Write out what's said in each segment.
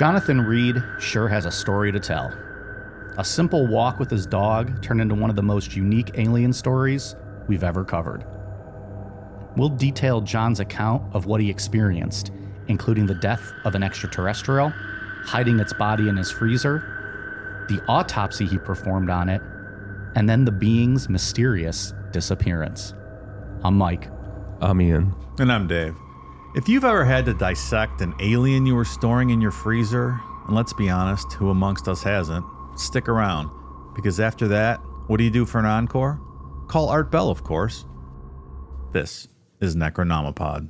Jonathan Reed sure has a story to tell. A simple walk with his dog turned into one of the most unique alien stories we've ever covered. We'll detail John's account of what he experienced, including the death of an extraterrestrial, hiding its body in his freezer, the autopsy he performed on it, and then the being's mysterious disappearance. I'm Mike. I'm Ian. And I'm Dave. If you've ever had to dissect an alien you were storing in your freezer, and let's be honest, who amongst us hasn't, stick around. Because after that, what do you do for an encore? Call Art Bell, of course. This is Necronomipod.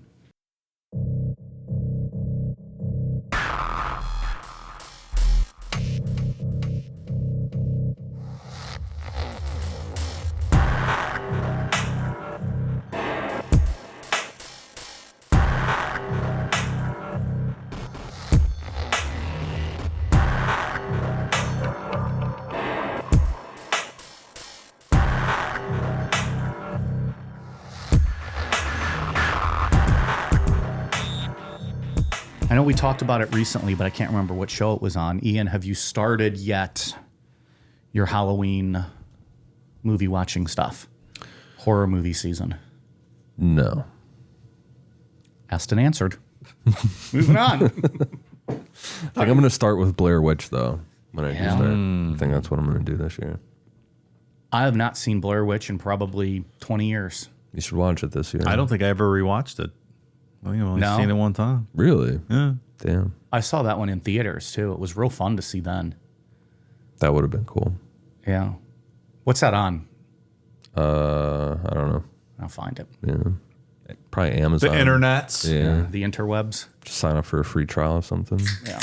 I know we talked about it recently, but I can't remember what show it was on. Ian, have you started yet your Halloween movie watching stuff? Horror movie season? No. Asked and answered. Moving on. I think I'm going to start with Blair Witch, though, when I do Yeah. start. I think that's what I'm going to do this year. I have not seen Blair Witch in probably 20 years. You should watch it this year. I don't think I ever rewatched it. I think I've only No? seen it one time. Really? Yeah. Damn. I saw that one in theaters, too. It was real fun to see then. That would have been cool. Yeah. What's that on? I don't know. I'll find it. Yeah. Probably Amazon. The internets. Yeah. The interwebs. Just sign up for a free trial or something. Yeah.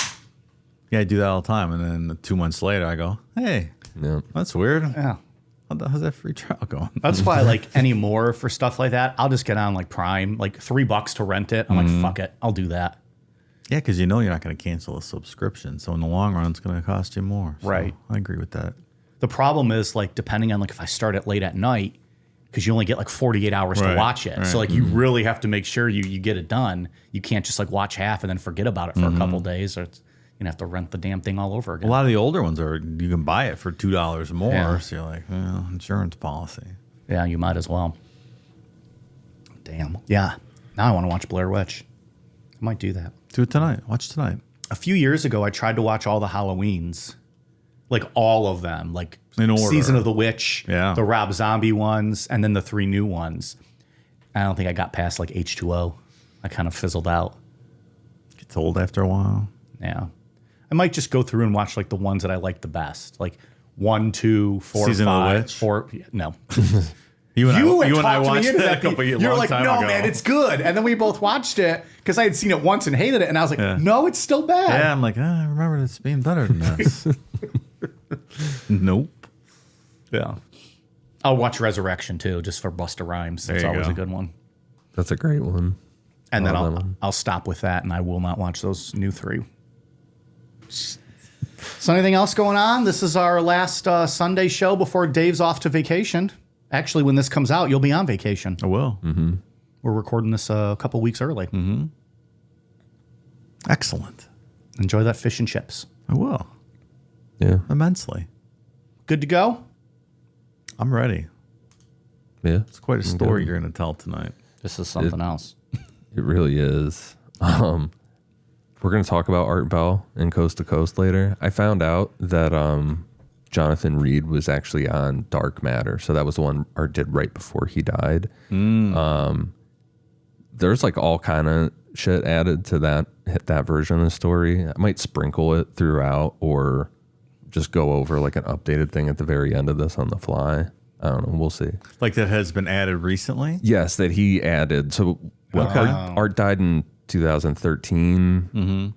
Yeah, I do that all the time. And then 2 months later, I go, hey, Yeah. that's weird. Yeah. How's that free trial going? That's why, like, anymore for stuff like that, I'll just get on, like, Prime, like, $3 to rent it. I'm like, fuck it. I'll do that. Yeah, because you know you're not going to cancel a subscription. So in the long run, it's going to cost you more. So Right. I agree with that. The problem is, like, depending on, like, if I start it late at night, because you only get, like, 48 hours to Right, watch it. right. So, like, you really have to make sure you get it done. You can't just, like, watch half and then forget about it for a couple days, or it's, you're going to have to rent the damn thing all over again. A lot of the older ones are, you can buy it for $2 more. Yeah. So you're like, well, insurance policy. Yeah, you might as well. Damn. Yeah. Now I want to watch Blair Witch. I might do that. Do it tonight. Watch tonight. A few years ago, I tried to watch all the Halloweens, like all of them, like In order. Season of the Witch, Yeah. the Rob Zombie ones, and then the 3 new ones. I don't think I got past like H2O. I kind of fizzled out. Gets old after a while. Yeah. I might just go through and watch like the ones that I like the best, like 1, 2, 4, Season of the 5, Witch? 4. No. You and You I talked me watched into it that. a couple years You're long like, time no, ago. man, it's good. And then we both watched it because I had seen it once and hated it. And I was like, Yeah. no, it's still bad. Yeah, I'm like, I remember this being better than this. Nope. Yeah. I'll watch Resurrection too, just for Busta Rhymes. That's There you always go. a good one. That's a great one. And then Love that one. I'll stop with that, and I will not watch those new 3. So anything else going on? This is our last Sunday show before Dave's off to vacation. Actually, when this comes out, you'll be on vacation. I will. We're recording this a couple weeks early. Excellent. Enjoy that fish and chips. I will. Yeah. Immensely. Good to go? I'm ready. Yeah. It's quite a story you're going to tell tonight. This is something else. It really is. We're going to talk about Art Bell and Coast to Coast later. I found out that Jonathan Reed was actually on Dark Matter. So that was the one Art did right before he died. There's like all kind of shit added to that version of the story. I might sprinkle it throughout or just go over like an updated thing at the very end of this on the fly. I don't know. We'll see. Like that has been added recently? Yes, that he added. So when Art died in 2013,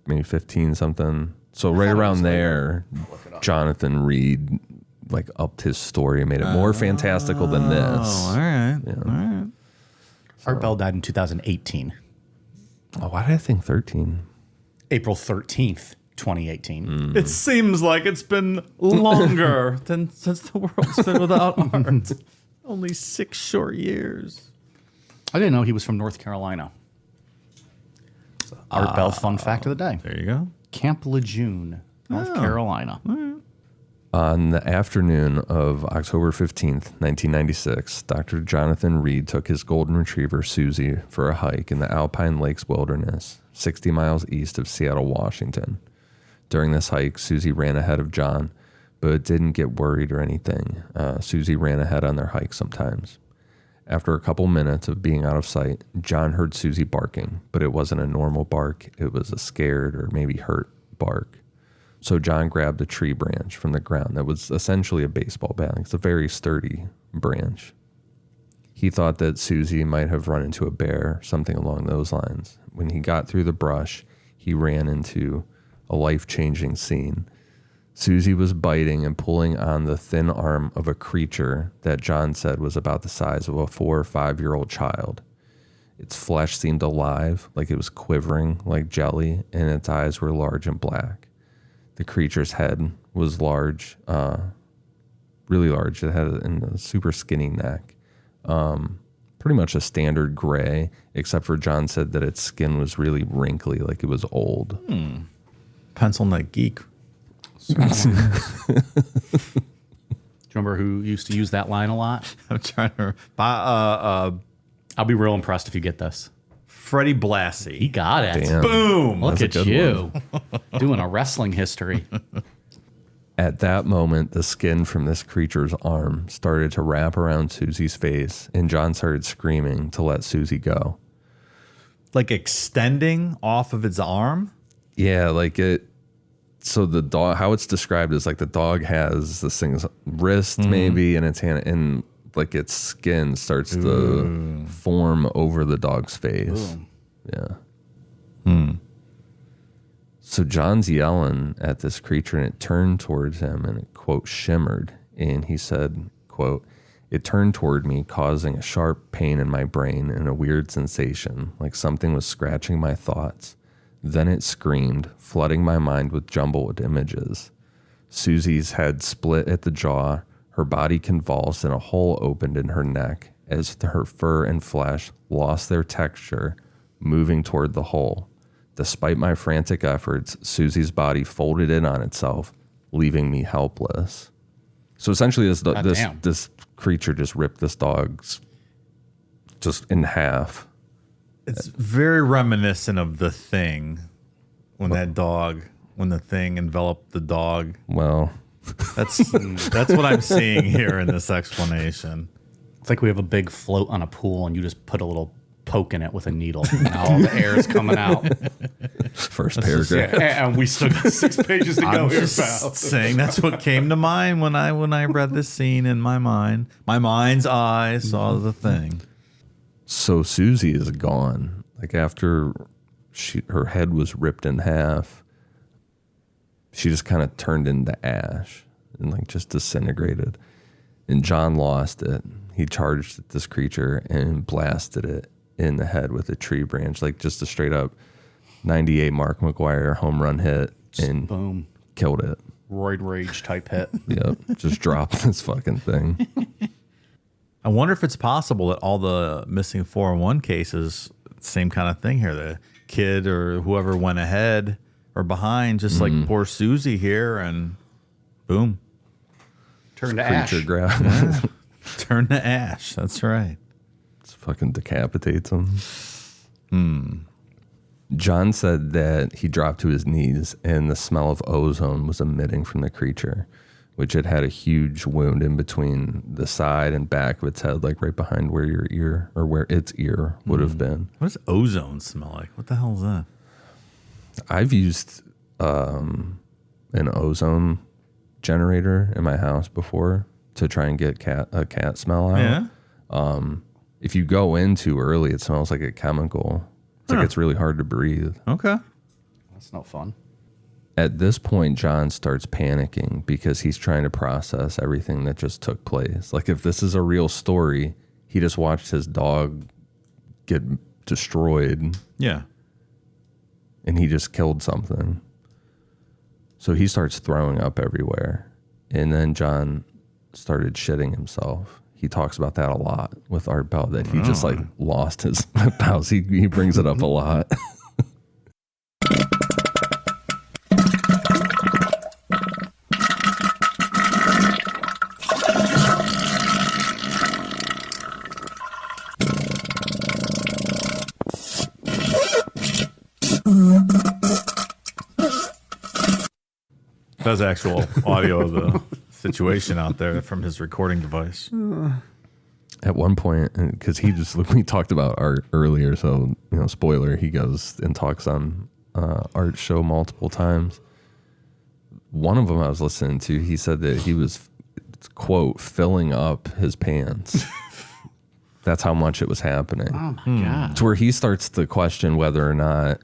maybe 15 something. So right around there, Jonathan Reed like upped his story and made it more fantastical than this. Oh, all right. All right. Art Bell died in 2018, Oh, why did I think 13? April 13th, 2018. It seems like it's been longer than since the world's been without art. Only 6 short years. I didn't know he was from North Carolina. Art Bell fun fact of the day. There you go. Camp Lejeune, North Carolina. On the afternoon of October 15th, 1996, Dr. Jonathan Reed took his golden retriever, Susie, for a hike in the Alpine Lakes Wilderness, 60 miles east of Seattle, Washington. During this hike, Susie ran ahead of John, but didn't get worried or anything. Susie ran ahead on their hike sometimes. After a couple minutes of being out of sight, John heard Susie barking, but it wasn't a normal bark. It was a scared or maybe hurt bark. So John grabbed a tree branch from the ground that was essentially a baseball bat. It's a very sturdy branch. He thought that Susie might have run into a bear, something along those lines. When he got through the brush, he ran into a life-changing scene. Susie was biting and pulling on the thin arm of a creature that John said was about the size of a 4 or 5-year-old child. Its flesh seemed alive, like it was quivering like jelly, and its eyes were large and black. The creature's head was large, really large. It had a super skinny neck. Pretty much a standard gray, except for John said that its skin was really wrinkly, like it was old. Pencil neck geek. Do you remember who used to use that line a lot? I'm trying to. I'll be real impressed if you get this. Freddie He Blassie. got it. Damn. Boom. Look That's a at good you doing a wrestling history. At that moment, the skin from this creature's arm started to wrap around Susie's face, and John started screaming to let Susie go. Like extending off of its arm. Yeah, like it. So the dog, how it's described is like the dog has this thing's wrist maybe in its hand, and like its skin starts to form over the dog's face. Yeah. So John's yelling at this creature, and it turned towards him, and it, quote, shimmered. And he said, quote, "It turned toward me, causing a sharp pain in my brain and a weird sensation, like something was scratching my thoughts. Then it screamed, flooding my mind with jumbled images. Susie's head split at the jaw, her body convulsed, and a hole opened in her neck as her fur and flesh lost their texture, moving toward the hole. Despite my frantic efforts, Susie's body folded in on itself, leaving me helpless." So essentially, this creature just ripped this dog's just in half. It's very reminiscent of The Thing when the thing enveloped the dog. Well, That's what I'm seeing here in this explanation. It's like we have a big float on a pool and you just put a little poke in it with a needle. Now all the air is coming out. first paragraph. And we still got 6 pages to go I'm here, just pal. saying that's what came to mind when I read this scene in my mind. My mind's eye saw The Thing. So Susie is gone. Like after her head was ripped in half, she just kind of turned into ash and like just disintegrated. And John lost it. He charged at this creature and blasted it in the head with a tree branch, like just a straight up 98 Mark McGwire home run hit, and Boom. killed it. Roid rage type hit. Yep, just dropped this fucking thing. I wonder if it's possible that all the missing 401 cases, same kind of thing here. The kid or whoever went ahead or behind, just like poor Susie here, and boom, Turn to ash. Creature grab. turn to ash. That's right. Just fucking decapitates him. John said that he dropped to his knees and the smell of ozone was emitting from the creature, which it had a huge wound in between the side and back of its head, like right behind where your ear or where its ear would have been. What does ozone smell like? What the hell is that? I've used an ozone generator in my house before to try and get a cat smell out. Yeah. If you go in too early, it smells like a chemical. It's like it's really hard to breathe. Okay. That's no fun. At this point, John starts panicking because he's trying to process everything that just took place. Like if this is a real story, he just watched his dog get destroyed Yeah. and he just killed something. So he starts throwing up everywhere. And then John started shitting himself. He talks about that a lot with Art Bell, that he just like lost his bowels. He brings it up a lot. That's actual audio of the situation out there from his recording device. At one point, because we talked about art earlier, so spoiler, he goes and talks on art show multiple times. One of them I was listening to, he said that he was, quote, filling up his pants. That's how much it was happening. Oh my God. It's where he starts to question whether or not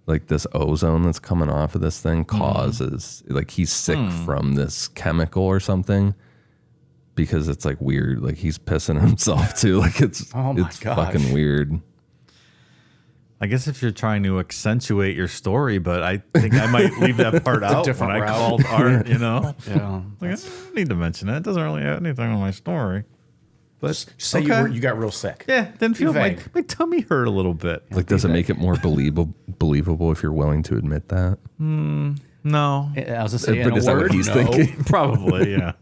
like this ozone that's coming off of this thing causes like he's sick from this chemical or something, because it's like weird. Like he's pissing himself too. Like it's gosh. fucking weird. I guess if you're trying to accentuate your story, but I think I might leave that part out when different I route. called art, Yeah. Like, I don't need to mention it. It doesn't really have anything on my story. But Just say okay. you got real sick. Yeah, didn't feel vague. my tummy hurt a little bit. Like, does it make it more believable if you're willing to admit that? No. I was just saying, But is that what he's thinking? Probably, yeah.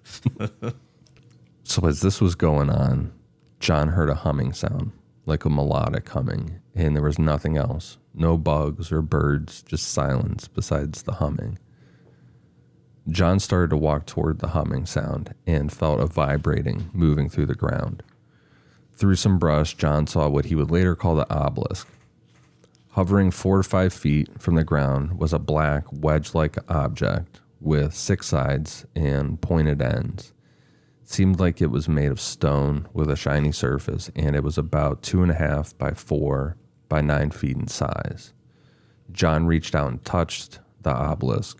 So as this was going on, John heard a humming sound, like a melodic humming, and there was nothing else. No bugs or birds, just silence besides the humming. John started to walk toward the humming sound and felt a vibrating moving through the ground. Through some brush, John saw what he would later call the obelisk. Hovering 4 to 5 feet from the ground was a black wedge-like object with 6 sides and pointed ends. It seemed like it was made of stone with a shiny surface, and it was about 2.5 by 4 by 9 feet in size. John reached out and touched the obelisk,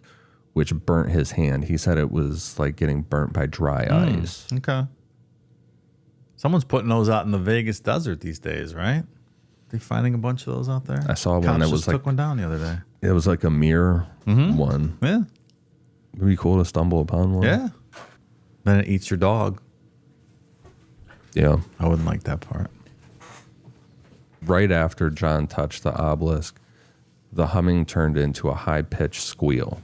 which burnt his hand. He said it was like getting burnt by dry ice. Okay. Someone's putting those out in the Vegas desert these days, right? They finding a bunch of those out there? I saw one Cops that just was like took one down the other day. it was like a mirror one. Yeah. It'd be cool to stumble upon one. Yeah. Then it eats your dog. Yeah. I wouldn't like that part. Right after John touched the obelisk, the humming turned into a high-pitched squeal.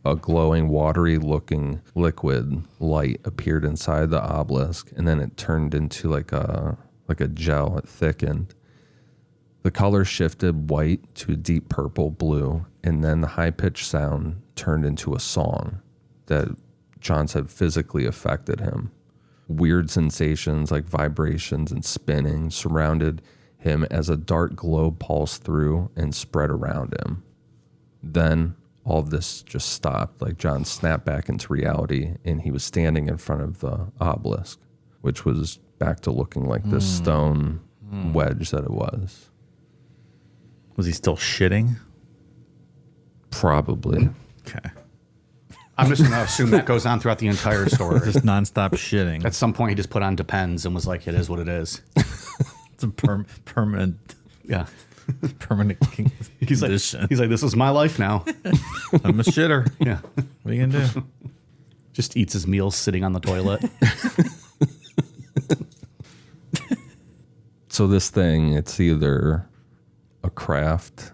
A glowing, watery-looking liquid light appeared inside the obelisk, and then it turned into like a gel. It thickened. The color shifted white to a deep purple blue, and then the high-pitched sound turned into a song that John said physically affected him. Weird sensations like vibrations and spinning surrounded him as a dark globe pulsed through and spread around him. Then all of this just stopped. Like John snapped back into reality, and he was standing in front of the obelisk, which was back to looking like this stone wedge that it was. Was he still shitting? Probably. Okay. I'm just going to assume that goes on throughout the entire story. Just nonstop shitting. At some point, he just put on Depends and was like, it is what it is. It's a permanent Yeah. He's condition. like, this is my life now. I'm a shitter. Yeah. What are you going to do? Just eats his meals sitting on the toilet. So this thing, it's either a craft,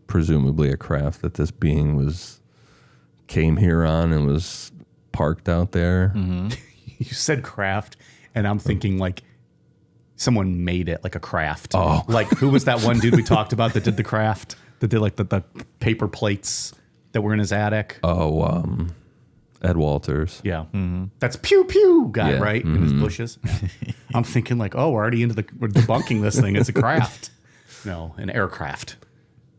presumably a craft that this being came here on and was parked out there. You said craft, and I'm thinking like someone made it like a craft. Oh. Like who was that one dude we talked about that did the craft? That did like the paper plates that were in his attic? Ed Walters. Yeah. That's Pew Pew guy, Yeah. right? In his bushes. Yeah. I'm thinking like, oh, we're already we're debunking this thing. It's a craft. No, an aircraft.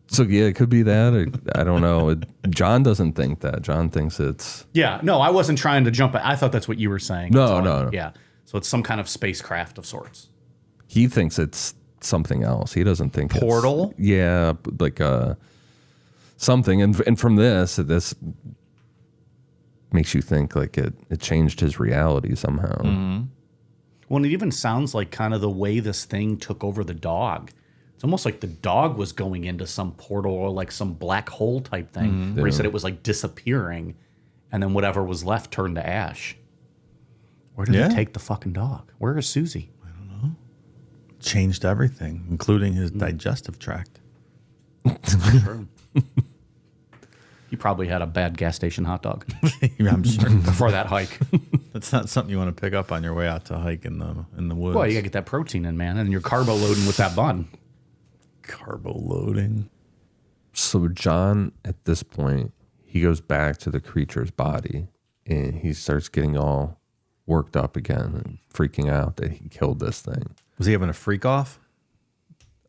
So yeah, it could be that. Or, I don't know. John doesn't think that. John thinks it's Yeah. No, I wasn't trying to jump. I thought that's what you were saying. No, That's all. no. Yeah. So it's some kind of spacecraft of sorts. he thinks it's something else. He doesn't think Portal? Yeah, like something. And from this makes you think like it changed his reality somehow. Well, and it even sounds like kind of the way this thing took over the dog. It's almost like the dog was going into some portal or like some black hole type thing where he said it was like disappearing and then whatever was left turned to ash. Where did he take the fucking dog? Where is Susie? Changed everything, including his digestive tract. True. He probably had a bad gas station hot dog I'm sure before that hike. that's not something you want to pick up on your way out to hike in the woods. Well, you gotta get that protein in, man, and you're carbo loading with that bun. Carbo loading. So John, at this point, he goes back to the creature's body and he starts getting all worked up again and freaking out that he killed this thing. Was he having a freak off?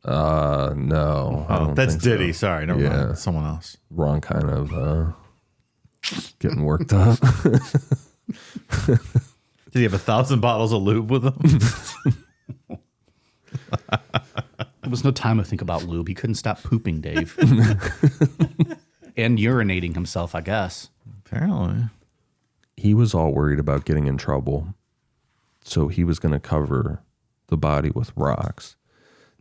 No. I don't That's think Diddy. so. Sorry, never mind. Someone else. Wrong kind of getting worked up. Did he have 1,000 bottles of lube with him? There was no time to think about lube. He couldn't stop pooping, Dave. And urinating himself, I guess. Apparently. He was all worried about getting in trouble, so he was going to cover the body with rocks.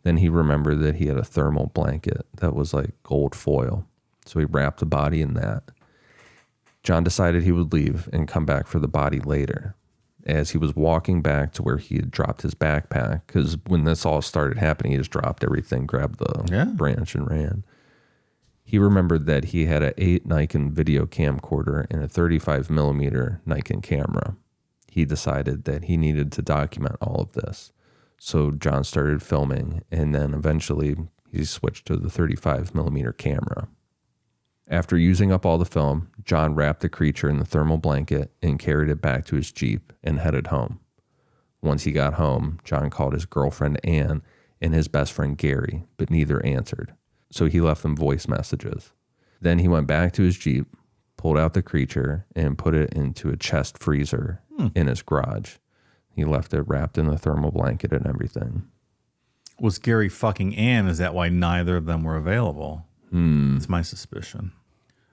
Then he remembered that he had a thermal blanket that was like gold foil, so he wrapped the body in that. John decided he would leave and come back for the body later. As he was walking back to where he had dropped his backpack, because when this all started happening, he just dropped everything, grabbed the branch and ran. He remembered that he had an 8 Nikon video camcorder and a 35 millimeter Nikon camera. He decided that he needed to document all of this. So John started filming, and then eventually he switched to the 35 millimeter camera. After using up all the film, John wrapped the creature in the thermal blanket and carried it back to his Jeep and headed home. Once he got home, John called his girlfriend Ann and his best friend Gary, but neither answered. So he left them voice messages. Then he went back to his Jeep, pulled out the creature, and put it into a chest freezer in his garage. He left it wrapped in the thermal blanket and everything. Was Gary fucking Ann? Is that why neither of them were available? It's my suspicion.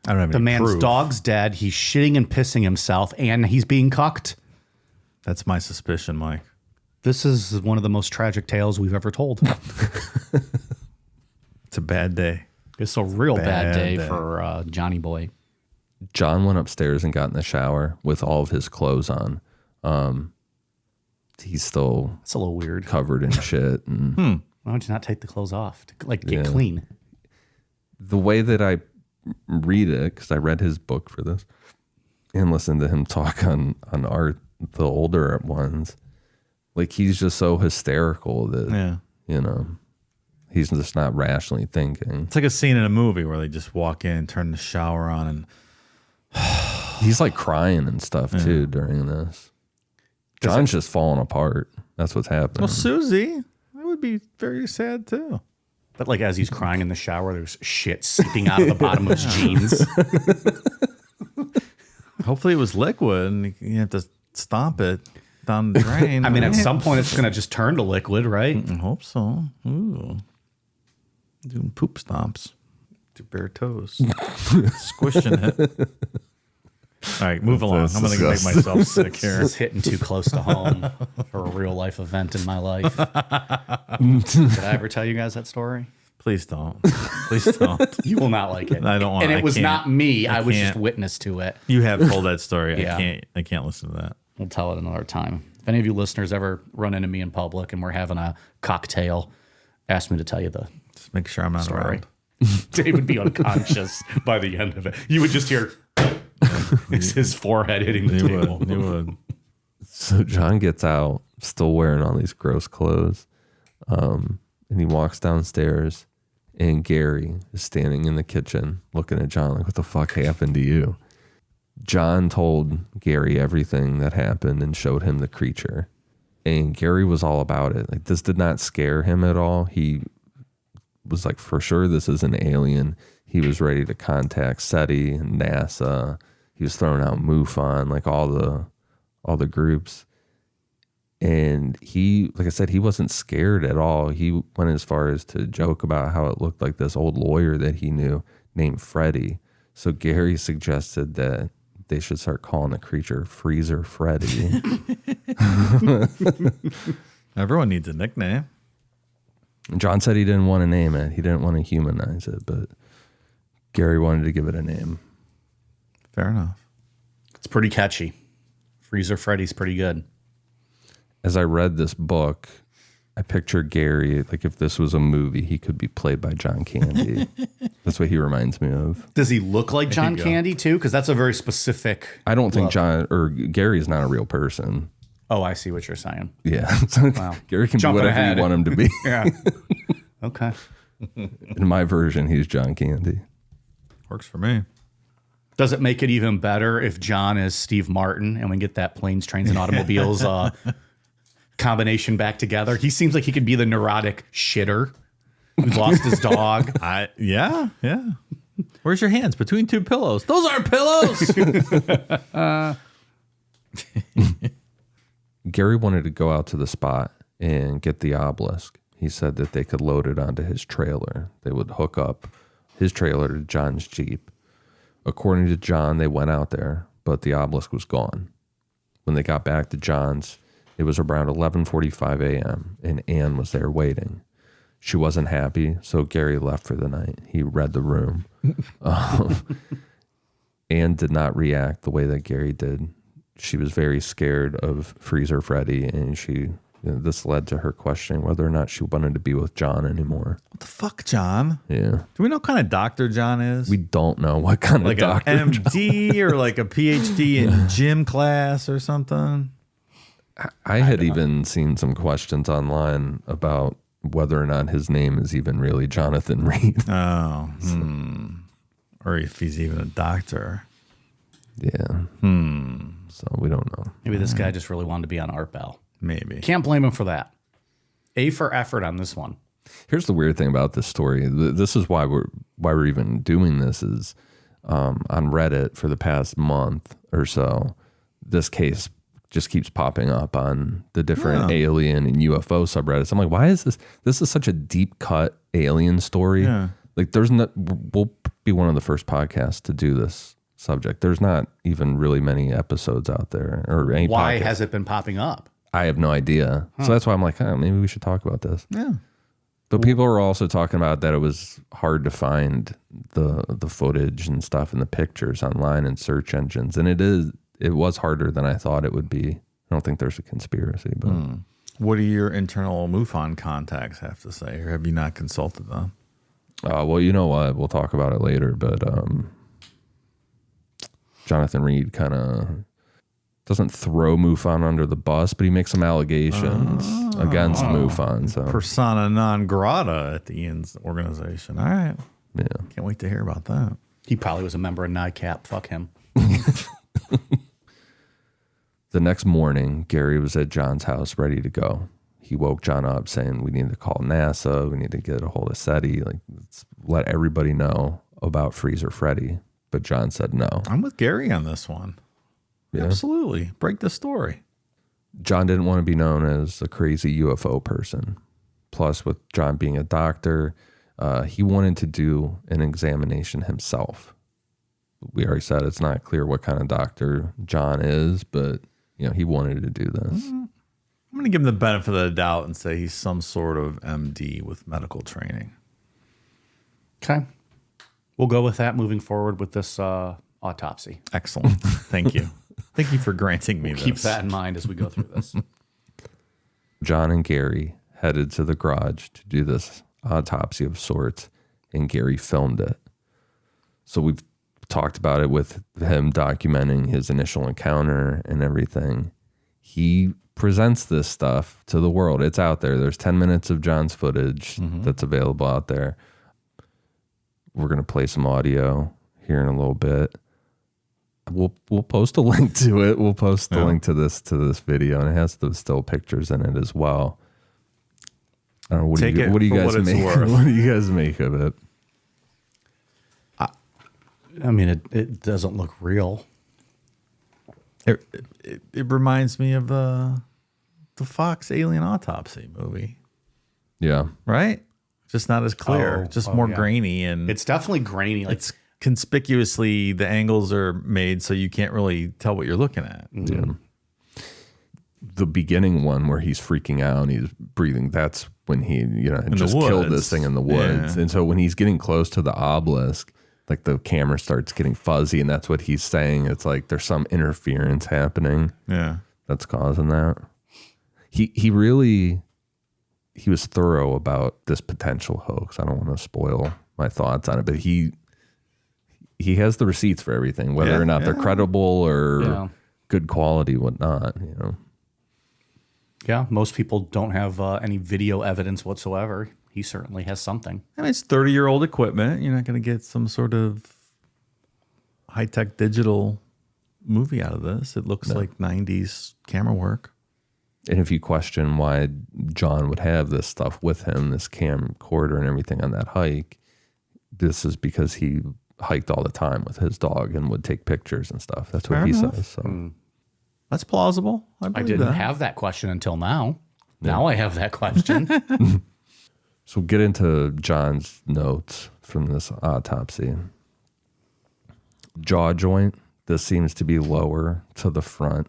I don't have any The man's proof. dog's dead. He's shitting and pissing himself, and he's being cucked. That's my suspicion, Mike. This is one of the most tragic tales we've ever told. It's a bad day. It's a real bad day day. for Johnny Boy. John went upstairs and got in the shower with all of his clothes on. He's still It's a little weird. covered in shit. And Why don't you not take the clothes off to get clean? the way that I read it, because I read his book for this and listened to him talk on art, the older ones, like he's just so hysterical that, you know, he's just not rationally thinking. It's like a scene in a movie where they just walk in, turn the shower on, and He's like crying and stuff too during this. John's just falling apart. That's what's happening. well, Susie, that would be very sad too. But like as he's crying in the shower, there's shit seeping out of the bottom of his jeans. Hopefully, it was liquid, and you have to stomp it down the drain. I mean, at right? some point, it's going to just turn to liquid, right? I hope so. Ooh, doing poop stomps to bare toes, squishing it. All right, move along. I'm going to make myself sick here. This is hitting too close to home for a real life event in my life. Did I ever tell you guys that story? Please don't. Please don't. You will not like it. I don't want. And I it was can't. not me. I was can't. just witness to it. You have told that story. Yeah. I can't listen to that. We'll tell it another time. If any of you listeners ever run into me in public and we're having a cocktail, ask me to tell you the Just make sure I'm not story. around. Dave would be unconscious by the end of it. You would just hear it's his forehead hitting the You table. would. You would. So John gets out, still wearing all these gross clothes, and he walks downstairs, and Gary is standing in the kitchen looking at John like, what the fuck happened to you? John told Gary everything that happened and showed him the creature. And Gary was all about it. Like, this did not scare him at all. He was like, for sure, this is an alien. He was ready to contact SETI and NASA. He was throwing out MUFON, like all the groups. And he, like I said, he wasn't scared at all. He went as far as to joke about how it looked like this old lawyer that he knew named Freddy. So Gary suggested that they should start calling the creature Freezer Freddy. Everyone needs a nickname. John said he didn't want to name it. He didn't want to humanize it, but Gary wanted to give it a name. Fair enough. It's pretty catchy. Freezer Freddy's pretty good. As I read this book, I picture Gary, like if this was a movie, he could be played by John Candy. That's what he reminds me of. Does he look like John go. Candy too? Because that's a very specific. I don't think look. John or Gary is not a real person. Oh, I see what you're saying. Yeah. So Wow. Gary can Jumping be whatever ahead. you want him to be. Yeah. Okay. In my version, he's John Candy. Works for me. Does it make it even better if John is Steve Martin and we get that planes, trains, and automobiles combination back together? He seems like he could be the neurotic shitter who's lost his dog. Yeah. Where's your hands? Between two pillows. Those aren't pillows. Gary wanted to go out to the spot and get the obelisk. He said that they could load it onto his trailer. They would hook up his trailer to John's Jeep. According to John, they went out there, but the obelisk was gone. When they got back to John's, it was around 11:45 a.m., and Anne was there waiting. She wasn't happy, so Gary left for the night. He read the room. Anne did not react the way that Gary did. She was very scared of Freezer Freddy, and this led to her questioning whether or not she wanted to be with John anymore. What the fuck, John? Yeah. Do we know what kind of doctor John is? We don't know what kind like of doctor. An MD or like a PhD in gym class or something? I had even seen some questions online about whether or not his name is even really Jonathan Reed. Oh. Or if he's even a doctor. Yeah. So we don't know. Maybe this guy just really wanted to be on Art Bell. Maybe. Can't blame him for that. A for effort on this one. Here's the weird thing about this story. This is why we're even doing this is on Reddit for the past month or so. This case just keeps popping up on the different alien and UFO subreddits. I'm like, why is this? This is such a deep cut alien story. Yeah. Like, we'll be one of the first podcasts to do this subject. There's not even really many episodes out there or any. Why podcast. has it been popping up? I have no idea. So that's why I'm like, maybe we should talk about this. Yeah. But people were also talking about that it was hard to find the footage and stuff and the pictures online and search engines. And it was harder than I thought it would be. I don't think there's a conspiracy, but What do your internal MUFON contacts have to say, or have you not consulted them? well, you know what? We'll talk about it later. But Jonathan Reed kind of doesn't throw MUFON under the bus, but he makes some allegations against MUFON. So Persona non grata at the Ian's organization. All right. yeah. Can't wait to hear about that. He probably was a member of NICAP. Fuck him. The next morning, Gary was at John's house ready to go. He woke John up saying, we need to call NASA. We need to get a hold of SETI. Like, let's let everybody know about Freezer Freddy. But John said no. I'm with Gary on this one. Yeah. Absolutely. Break the story. John didn't want to be known as a crazy UFO person. Plus, with John being a doctor, he wanted to do an examination himself. We already said it's not clear what kind of doctor John is, but he wanted to do this. I'm going to give him the benefit of the doubt and say he's some sort of MD with medical training. Okay. We'll go with that moving forward with this autopsy. Excellent. Thank you. Thank you for granting me this. Keep that in mind as we go through this. John and Gary headed to the garage to do this autopsy of sorts, and Gary filmed it. So we've talked about it with him documenting his initial encounter and everything. He presents this stuff to the world. It's out there. There's 10 minutes of John's footage that's available out there. We're going to play some audio here in a little bit. We'll post a link to it. We'll post the link to this video, and it has the still pictures in it as well. I don't know, what do you guys make? What do you guys make of it? I mean, it doesn't look real. It reminds me of the Fox Alien Autopsy movie, Yeah. right? Just not as clear, just more grainy, and It's definitely grainy. Like, it's conspicuously the angles are made so you can't really tell what you're looking at. Yeah. The beginning one where he's freaking out and he's breathing, that's when he, just killed this thing in the woods. Yeah. And so when he's getting close to the obelisk, like the camera starts getting fuzzy, and that's what he's saying. It's like there's some interference happening Yeah. that's causing that. He was thorough about this potential hoax. I don't want to spoil my thoughts on it, but he has the receipts for everything, whether or not they're credible or good quality, whatnot, yeah, most people don't have any video evidence whatsoever. He certainly has something. I mean, it's 30-year-old equipment. You're not going to get some sort of high-tech digital movie out of this. It looks like 90s camera work. And if you question why John would have this stuff with him, this camcorder and everything on that hike, this is because he hiked all the time with his dog and would take pictures and stuff. That's what Fair he enough. says. So. That's plausible. I I believe didn't that. have that question until now. Now I have that question. So we'll get into John's notes from this autopsy. Jaw joint, this seems to be lower to the front,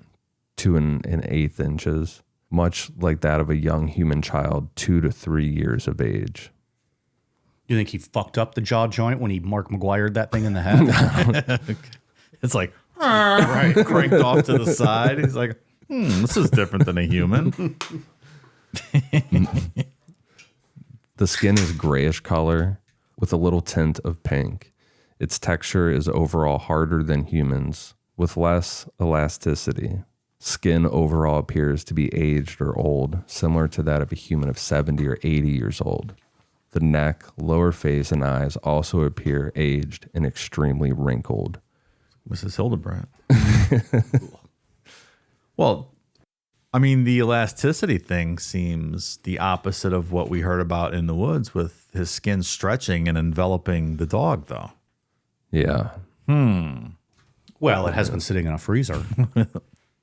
2 1/8 inches, much like that of a young human child, 2 to 3 years of age. You think he fucked up the jaw joint when he Mark McGuired that thing in the head? It's like, right, cranked off to the side. He's like, this is different than a human. The skin is grayish color with a little tint of pink. Its texture is overall harder than humans with less elasticity. Skin overall appears to be aged or old, similar to that of a human of 70 or 80 years old. The neck, lower face, and eyes also appear aged and extremely wrinkled. Mrs. Hildebrandt. Well, I mean, the elasticity thing seems the opposite of what we heard about in the woods with his skin stretching and enveloping the dog, though. Yeah. Well, it has been sitting in a freezer.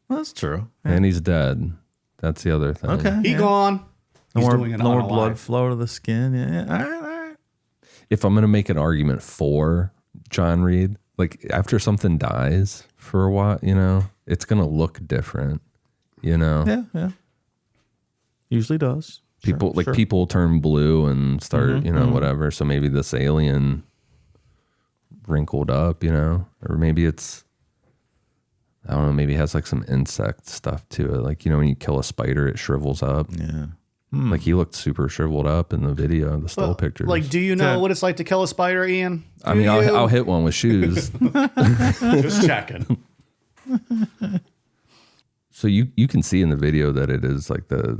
That's true. And he's dead. That's the other thing. Okay. He gone. He's More, doing it more unalive. blood flow to the skin. Yeah. All right. All right. If I'm going to make an argument for John Reed, like after something dies for a while, it's going to look different, Yeah. Yeah. Usually does. People Sure. people turn blue and start, whatever. So maybe this alien wrinkled up, or maybe it's, I don't know, maybe it has like some insect stuff to it. Like, when you kill a spider, it shrivels up. Yeah. Like he looked super shriveled up in the video, the still pictures. Like, do you know what it's like to kill a spider, Ian? I mean, I'll hit one with shoes. Just checking. So you can see in the video that it is like the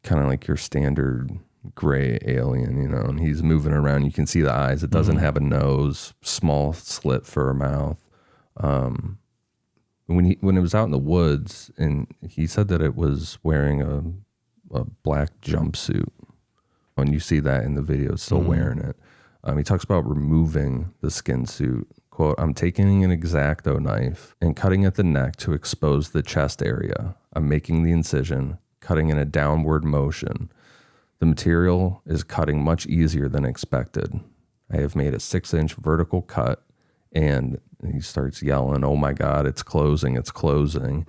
kind of like your standard gray alien, and he's moving around. You can see the eyes. It doesn't have a nose, small slit for a mouth. When it was out in the woods, and he said that it was wearing a black jumpsuit. When you see that in the video, it's still wearing it. He talks about removing the skin suit. Quote, I'm taking an X-Acto knife and cutting at the neck to expose the chest area. I'm making the incision, cutting in a downward motion. The material is cutting much easier than expected. I have made a 6-inch vertical cut, and he starts yelling, oh my God, it's closing, it's closing.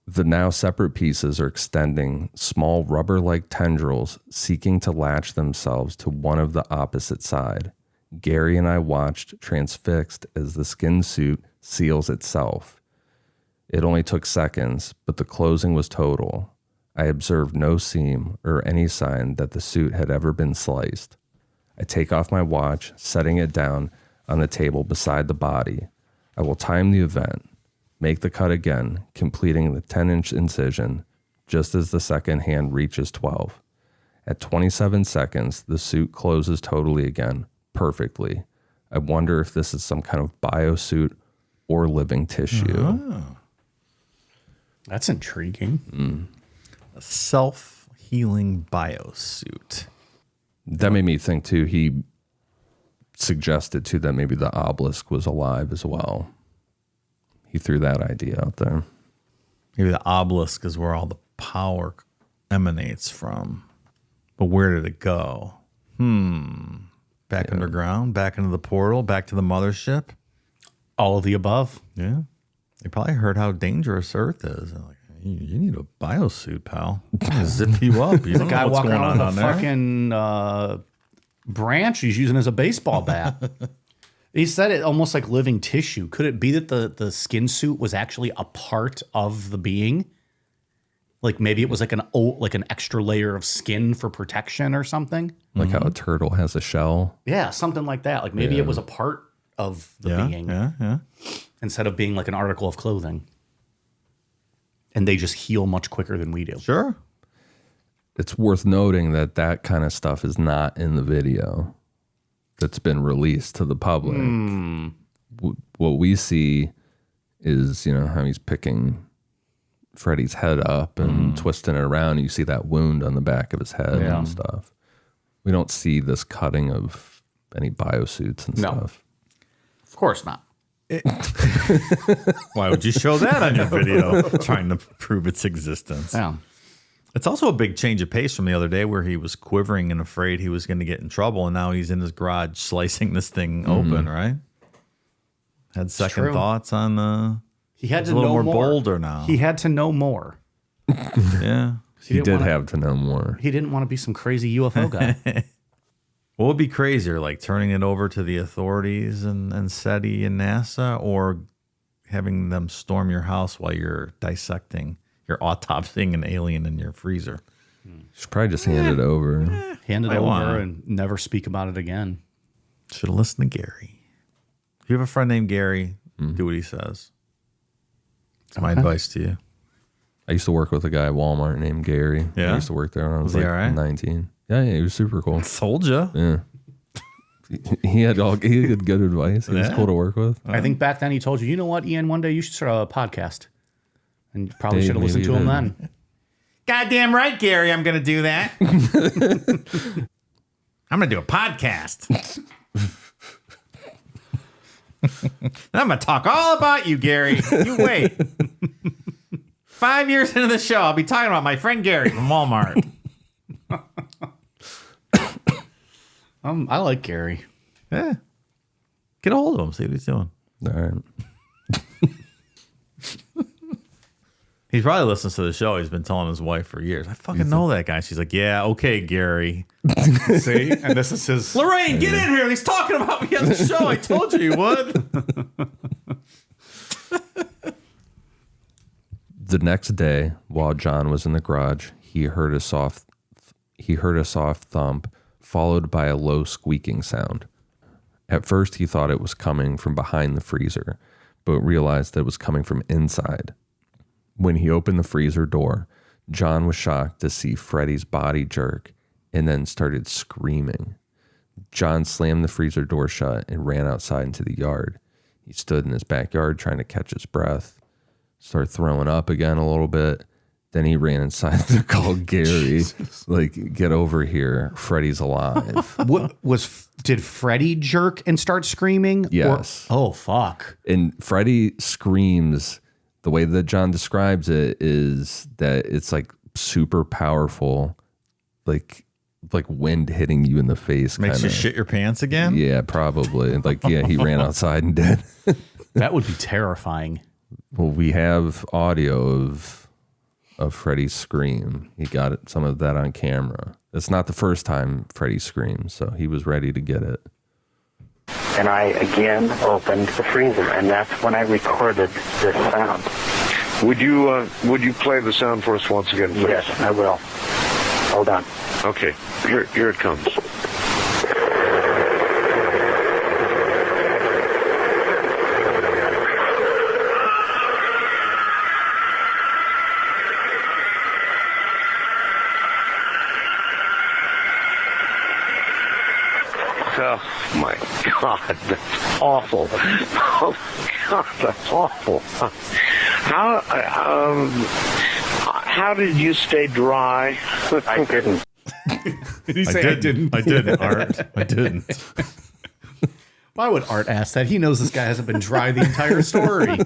The now separate pieces are extending small rubber-like tendrils seeking to latch themselves to one of the opposite side. Gary and I watched transfixed as the skin suit seals itself. It only took seconds, but the closing was total. I observed no seam or any sign that the suit had ever been sliced. I take off my watch, setting it down on the table beside the body. I will time the event, make the cut again, completing the 10-inch incision just as the second hand reaches 12. At 27 seconds, the suit closes totally again, perfectly. I wonder if this is some kind of biosuit or living tissue. That's intriguing. A self-healing biosuit. That made me think too, he suggested too that maybe the obelisk was alive as well. He threw that idea out there. Maybe the obelisk is where all the power emanates from. But where did it go? Back underground, back into the portal, back to the mothership. All of the above. Yeah. They probably heard how dangerous Earth is. They're like, you need a biosuit, pal. Zip you up. You don't Guy know what's walking going around on with a down there. fucking branch he's using as a baseball bat. He said it almost like living tissue. Could it be that the skin suit was actually a part of the being? Like maybe it was like an extra layer of skin for protection or something? Like how a turtle has a shell. Yeah, something like that. Like maybe it was a part of the being Yeah. instead of being like an article of clothing. And they just heal much quicker than we do. Sure. It's worth noting that that kind of stuff is not in the video that's been released to the public. what we see is, how he's picking Freddy's head up and twisting it around. You see that wound on the back of his head and stuff. We don't see this cutting of any biosuits and stuff. Of course not. Why would you show that on your video? Trying to prove its existence. Yeah. It's also a big change of pace from the other day where he was quivering and afraid he was going to get in trouble, and now he's in his garage slicing this thing open, right? Had second true. thoughts on He had he's to a little know more more. bolder now. He had to know more. Yeah. He did wanna- have to know more. He didn't want to be some crazy UFO guy. What would be crazier, like turning it over to the authorities and SETI and NASA, or having them storm your house while you're dissecting, you're autopsying an alien in your freezer? Should probably just hand it over. Hand it I over wanna. and never speak about it again. Should have listened to Gary. If you have a friend named Gary, do what he says. That's my advice to you. I used to work with a guy at Walmart named Gary. Yeah? I used to work there when I was Was he like all right? 19. Yeah, he was super cool. Told you. Yeah. He had good advice. He was Yeah. cool to work with. I think back then he told you, you know what, Ian, one day you should start a podcast. And you probably Maybe- should have listened to maybe him then. then. Goddamn right, Gary, I'm going to do that. I'm going to do a podcast. I'm going to talk all about you, Gary. You wait. 5 years into the show, I'll be talking about my friend Gary from Walmart. I like Gary. Yeah. Get a hold of him. See what he's doing. All right. He probably listens to the show. He's been telling his wife for years. I fucking know that guy. She's like, yeah, okay, Gary. See? And this is his... Lorraine, get in here. He's talking about me on the show. I told you he would. The next day, while John was in the garage, he heard a soft thump followed by a low squeaking sound. At first, he thought it was coming from behind the freezer, but realized that it was coming from inside. When he opened the freezer door, John was shocked to see Freddy's body jerk and then started screaming. John slammed the freezer door shut and ran outside into the yard. He stood in his backyard trying to catch his breath, started throwing up again a little bit. Then he ran inside to call Gary, like, get over here. Freddy's alive. Did Freddy jerk and start screaming? Yes. Oh, fuck. And Freddy screams, the way that John describes it is that it's like super powerful, like wind hitting you in the face. Makes you kinda. shit your pants again? Yeah, probably. Like, yeah, he ran outside and did. That would be terrifying. Well, we have audio of Freddy's scream. He got some of that on camera. It's not the first time Freddy screams, so he was ready to get it. And I again opened the freezer, and that's when I recorded this sound. Would you play the sound for us once again, please? Yes, I will. Hold on. Okay, here it comes. Oh my God, that's awful. Oh God, that's awful. How did you stay dry? I didn't. Did he I didn't, Art. I didn't. Why would Art ask that? He knows this guy hasn't been dry the entire story.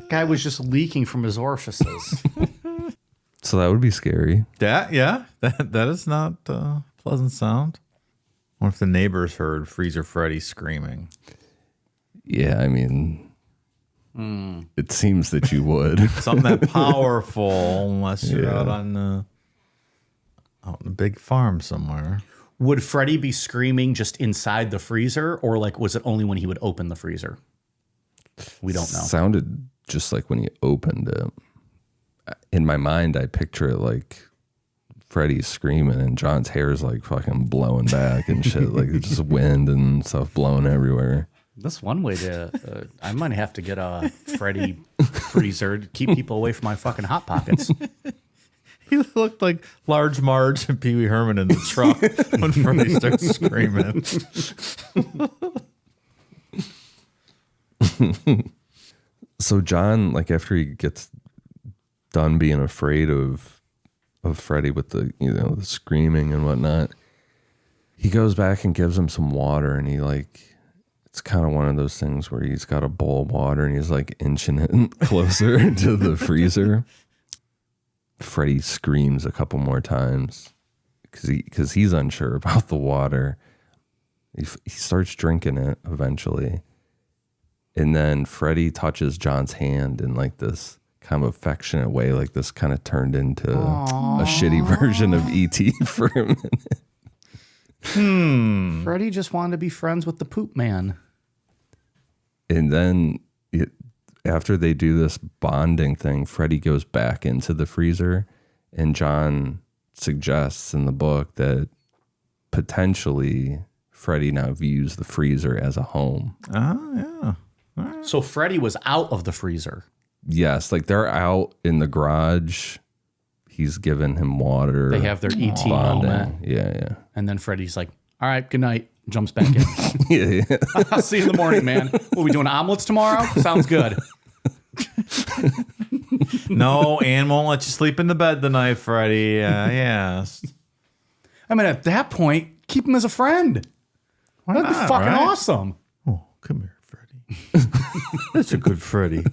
Guy was just leaking from his orifices. So that would be scary. That is not a pleasant sound. What if the neighbors heard Freezer Freddy screaming? Yeah, I mean, it seems that you would. Something that powerful, unless you're out in a big farm somewhere. Would Freddy be screaming just inside the freezer, or like was it only when he would open the freezer? We don't know. Sounded just like when he opened it. In my mind, I picture it like Freddy's screaming and John's hair is like fucking blowing back and shit. Like it's just wind and stuff blowing everywhere. That's one way to. I might have to get a Freddy freezer to keep people away from my fucking Hot Pockets. He looked like Large Marge and Pee Wee Herman in the truck when Freddy starts screaming. So John, like after he gets done being afraid of Freddy with the the screaming and whatnot, he goes back and gives him some water, and he like it's kind of one of those things where he's got a bowl of water and he's like inching it closer to the freezer. Freddy screams a couple more times because he's unsure about the water. He starts drinking it eventually. And then Freddy touches John's hand in like this kind of affectionate way, like this kind of turned into a shitty version of E.T. for a minute. Freddy just wanted to be friends with the poop man. And then after they do this bonding thing, Freddy goes back into the freezer, and John suggests in the book that potentially Freddy now views the freezer as a home. Oh, yeah. So Freddy was out of the freezer. Yes, like they're out in the garage. He's giving him water. They have their ET bonding. moment. Yeah. And then Freddy's like, all right, good night. Jumps back in. Yeah. I'll see you in the morning, man. What, we doing omelets tomorrow? Sounds good. No, Ann won't let you sleep in the bed tonight, Freddy. Yes. I mean, at that point, keep him as a friend. That'd be not, fucking right? awesome. Oh, come here, Freddy. That's a good Freddy.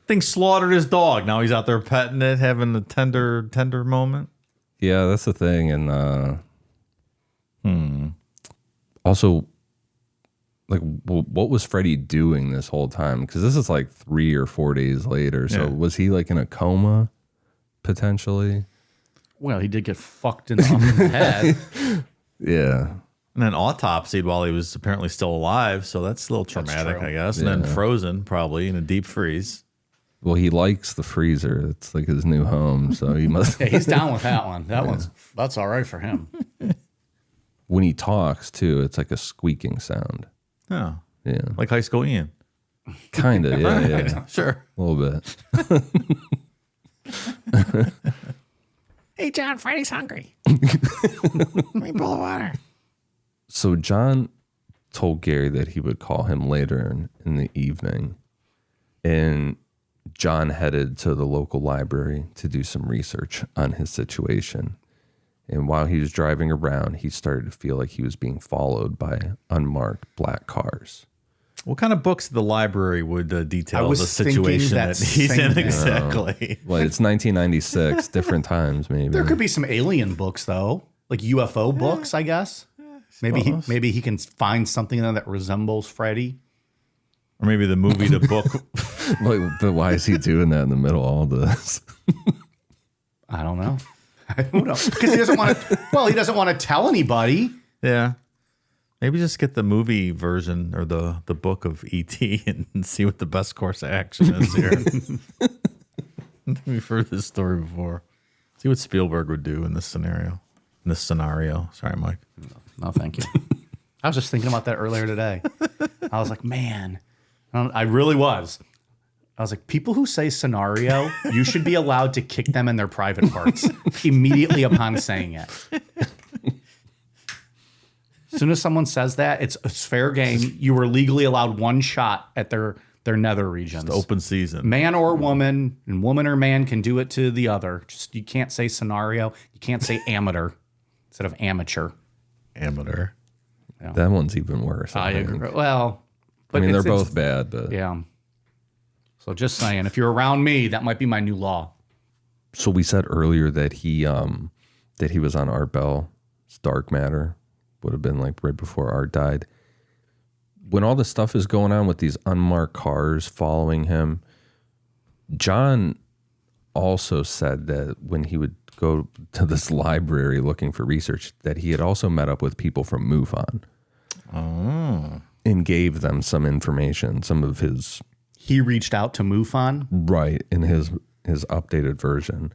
Thing slaughtered his dog. Now he's out there petting it, having a tender moment. Yeah, that's the thing. And also, like, what was Freddy doing this whole time? Because this is like 3 or 4 days later. So Yeah. was he like in a coma potentially? Well, he did get fucked in the head. Yeah. And then autopsied while he was apparently still alive. So that's a little traumatic, true. I guess. And then frozen, probably in a deep freeze. Well, he likes the freezer. It's like his new home. So he must. Yeah, he's down with that one. That's all right for him. When he talks too, it's like a squeaking sound. Oh, Yeah. like High School Ian. Kind of. Yeah. Sure. A little bit. Hey, John, Freddy's hungry. Let me bowl of water. So John told Gary that he would call him later in the evening. And John headed to the local library to do some research on his situation. And while he was driving around, he started to feel like he was being followed by unmarked black cars. What kind of books at the library would I detail was the thinking situation that that he's same in thing. exactly? Well, it's 1996, different times maybe. There could be some alien books though, like UFO books, I guess. Maybe he can find something in there that resembles Freddy. Or maybe the movie, the book. But why is he doing that in the middle of all this? I don't know. Who knows? Because he doesn't want to. Well, he doesn't want to tell anybody. Yeah. Maybe just get the movie version or the book of E.T. and see what the best course of action is here. We've heard this story before. See what Spielberg would do in this scenario. Sorry, Mike. No, thank you. I was just thinking about that earlier today. I was like, man, I really was. I was like, people who say scenario, you should be allowed to kick them in their private parts immediately upon saying it. As soon as someone says that, it's fair game. You were legally allowed one shot at their nether regions. Open season. Man or woman, and woman or man can do it to the other. Just you can't say scenario. You can't say amateur instead of amateur. Amateur. That one's even worse. I think. agree. Well, I mean, it's- they're it's- both bad, but Yeah. So just saying, if you're around me, that might be my new law. So we said earlier that he was on Art Bell's Dark Matter. Would have been like right before Art died. When all this stuff is going on with these unmarked cars following him, John also said that when he would go to this library looking for research, that he had also met up with people from MUFON. And gave them some information, some of his He reached out to MUFON. right in his updated version.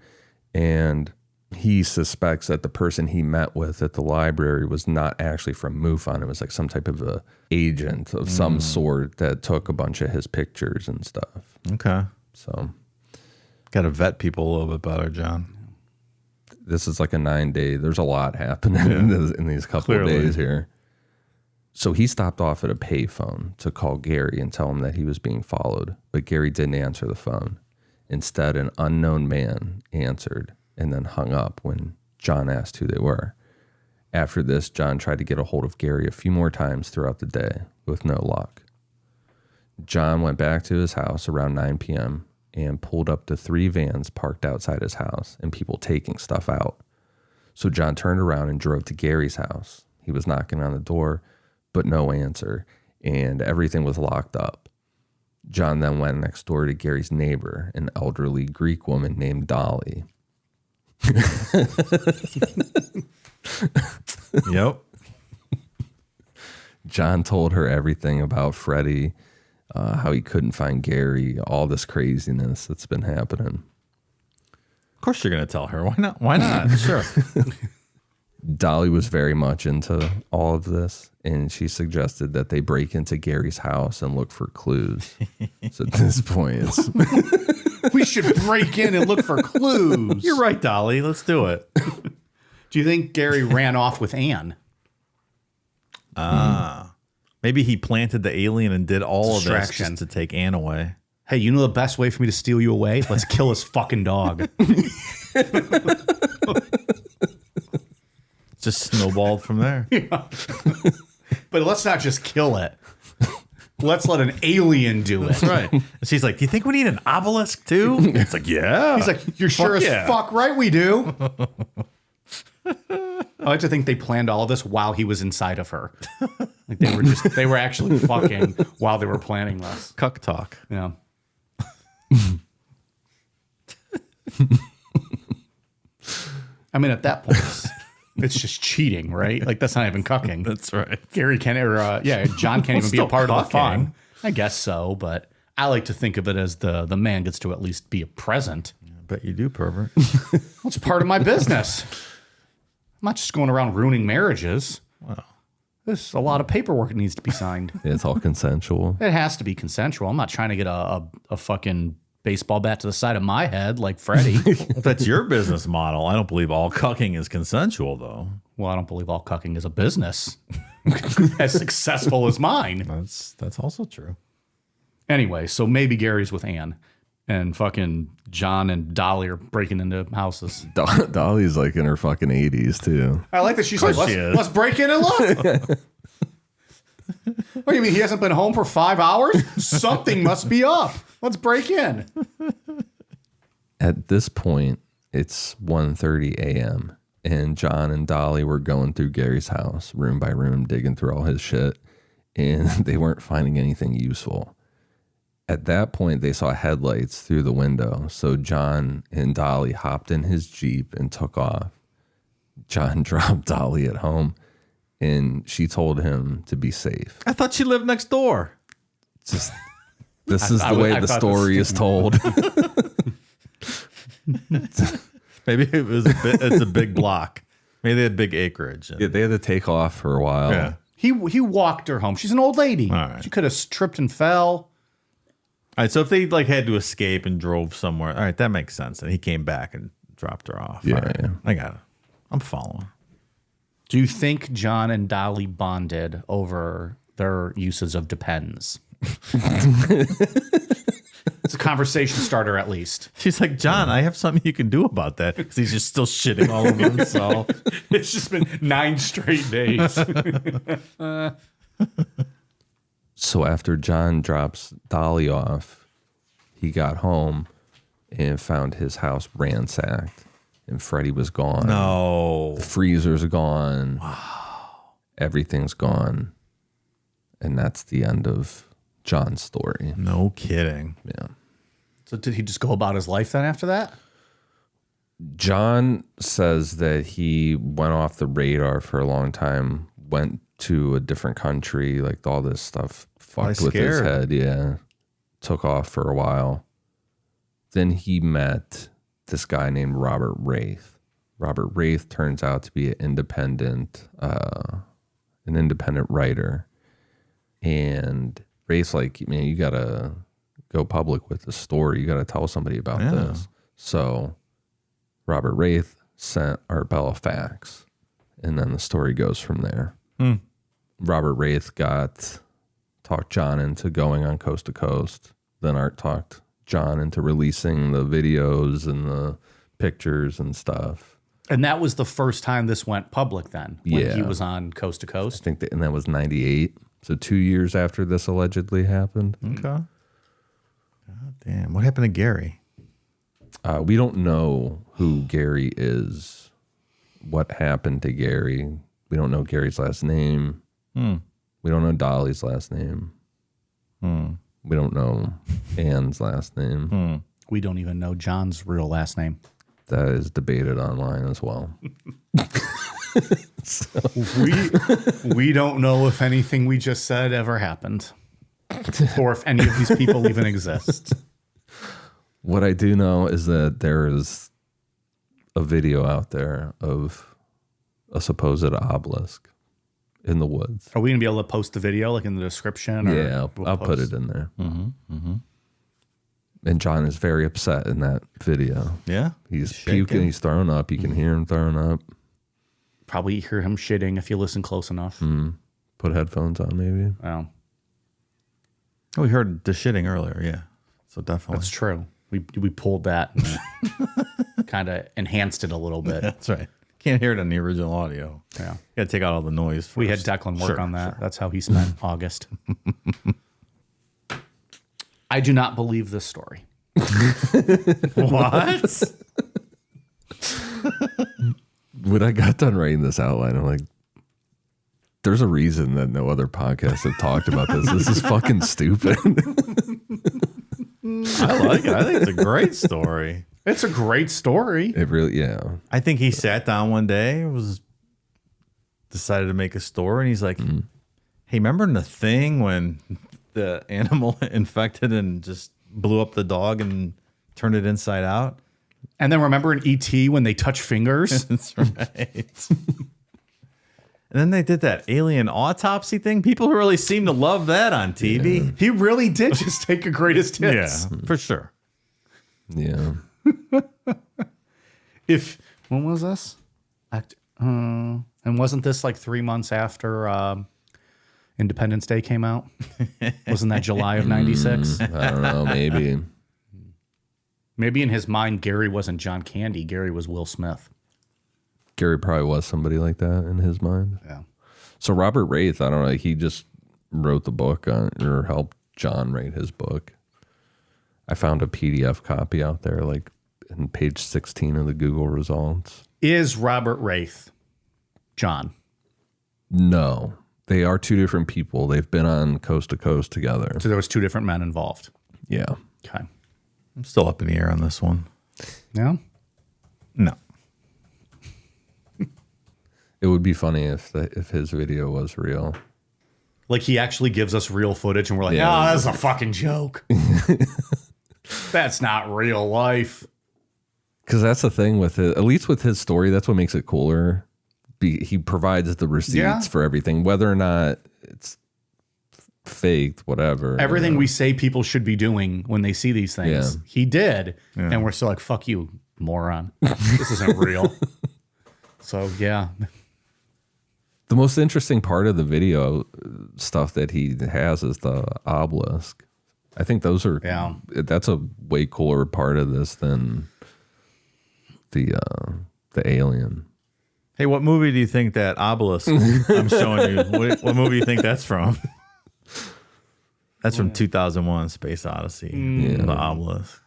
And he suspects that the person he met with at the library was not actually from MUFON. It was like some type of a agent of some sort that took a bunch of his pictures and stuff. Okay. So Got to vet people a little bit better, John. this is like a 9-day. There's a lot happening in these couple of Clearly. days here. So he stopped off at a payphone to call Gary and tell him that he was being followed, but Gary didn't answer the phone. Instead, an unknown man answered and then hung up when John asked who they were. After this, John tried to get a hold of Gary a few more times throughout the day with no luck. John went back to his house around 9 p.m. and pulled up to 3 vans parked outside his house and people taking stuff out. So John turned around and drove to Gary's house. He was knocking on the door, but no answer, and everything was locked up. John then went next door to Gary's neighbor, an elderly Greek woman named Dolly. Yep. John told her everything about Freddie, how he couldn't find Gary, all this craziness that's been happening. Of course you're going to tell her. Why not? Why not? Sure. Dolly was very much into all of this, and she suggested that they break into Gary's house and look for clues. So at this point, it's We should break in and look for clues. You're right, Dolly. Let's do it. Do you think Gary ran off with Anne? Maybe he planted the alien and did all of this Distraction. just to take Anne away. Hey, you know the best way for me to steal you away? Let's kill his fucking dog. Just snowballed from there. But let's not just kill it. Let's let an alien do it. Right. And she's like, do you think we need an obelisk too? It's like, yeah. He's like, you're sure as yeah. fuck right we do. I like to think they planned all of this while he was inside of her. Like they were actually fucking while they were planning this. Cuck talk. Yeah. I mean, at that point, it's just cheating, right? Like that's not even cucking. That's right. Gary can't, or John can't even be a still part of the fun. cucking. I guess so, but I like to think of it as the man gets to at least be a present. I bet you do, pervert. Well, it's part of my business. I'm not just going around ruining marriages. Wow. There's a lot of paperwork that needs to be signed. it's all consensual. It has to be consensual. I'm not trying to get a fucking baseball bat to the side of my head like Freddie. If that's your business model, I don't believe all cucking is consensual, though. Well, I don't believe all cucking is a business as successful as mine. That's also true. Anyway, so maybe Gary's with Anne and fucking John and Dolly are breaking into houses. Dolly's like in her fucking 80s too. I like that she's like, she is. let's break in and look. What do you mean he hasn't been home for 5 hours? Something must be up. Let's break in. At this point, it's 1:30 a.m. and John and Dolly were going through Gary's house, room by room, digging through all his shit, and they weren't finding anything useful. At that point, they saw headlights through the window, so John and Dolly hopped in his Jeep and took off. John dropped Dolly at home, and she told him to be safe. I thought she lived next door. Just this is the way I the thought story is told. Maybe it was it's a big block. Maybe they had big acreage. Yeah, they had to take off for a while. Yeah. He walked her home. She's an old lady. All right. She could have tripped and fell. All right, so if they like had to escape and drove somewhere, all right, that makes sense. And he came back and dropped her off. Yeah, All right, yeah. I got it. I'm following. Do you think John and Dolly bonded over their uses of Depends? It's a conversation starter, at least. She's like, John, I have something you can do about that because he's just still shitting all over himself. It's just been 9 straight days. So after John drops Dolly off, he got home and found his house ransacked, and Freddie was gone. No. The freezer's gone. Wow. Everything's gone. And that's the end of John's story. No kidding. Yeah. So did he just go about his life then after that? John says that he went off the radar for a long time, went to a different country, like all this stuff fucked with his scared. head. Yeah. Took off for a while. Then he met this guy named Robert Wraith. Robert Wraith turns out to be an independent writer. And Wraith's like, man, you gotta go public with the story. You gotta tell somebody about this. So Robert Wraith sent Art Bell a fax, and then the story goes from there. Robert Wraith talked John into going on Coast to Coast. Then Art talked John into releasing the videos and the pictures and stuff. And that was the first time this went public then, when he Yeah. was on Coast to I Coast. think and that was 98. So 2 years after this allegedly happened. Okay. God damn. What happened to Gary? We don't know who Gary is, what happened to Gary. We don't know Gary's last name. We don't know Dolly's last name. We don't know Ann's last name. We don't even know John's real last name. That is debated online as well. We don't know if anything we just said ever happened, or if any of these people even exist. What I do know is that there is a video out there of a supposed obelisk in the woods. Are we gonna be able to post the video, like in the description? Or Yeah, we'll I'll put post- it in there. And John is very upset in that video. Yeah. He's Shaking. puking. He's throwing up. You can hear him throwing up. Probably hear him shitting if you listen close enough. Put headphones on, maybe. Oh, Oh, we heard the shitting earlier. Yeah. So definitely. that's true. We pulled that and kind of enhanced it a little bit. That's right. Can't hear it on the original audio. Yeah. Got to take out all the noise. First. We had Declan work on that. That's how he spent August. I do not believe this story. What? When I got done writing this outline, I'm like, there's a reason that no other podcasts have talked about this. This is fucking stupid. I like it. I think it's a great story. It's a great story. It really, yeah. I think he sat down one day, decided to make a story, and he's like, "Hey, remember the thing when the animal infected and just blew up the dog and turned it inside out?" And then remember in E.T. when they touch fingers? That's right. And then they did that alien autopsy thing. People really seem to love that on TV. He really did just take a greatest hits. For sure. Yeah. When was this? And wasn't this like 3 months after Independence Day came out? Wasn't that July of 96? I don't know. Maybe. Maybe in his mind, Gary wasn't John Candy. Gary was Will Smith. Gary probably was somebody like that in his mind. Yeah. So Robert Wraith, I don't know. He just wrote the book or helped John write his book. I found a PDF copy out there, like in page 16 of the Google results. Is Robert Wraith John? No, they are two different people. They've been on Coast to Coast together. So there was two different men involved. Yeah. Okay. I'm still up in the air on this one. Yeah. No. It would be funny if his video was real. Like he actually gives us real footage and we're like, Yeah. oh, that's a fucking joke. That's not real life. Because that's the thing with it, at least with his story, that's what makes it cooler. He provides the receipts Yeah. for everything, whether or not it's faked, whatever. Everything we say people should be doing when they see these things, Yeah. he did. And we're still like, fuck you, moron. This isn't real. So, yeah. The most interesting part of the video stuff that he has is the obelisk. I think those are, that's a way cooler part of this than the alien. Hey, what movie do you think that obelisk I'm showing you? What movie do you think that's from? That's from 2001, Space Odyssey. The obelisk.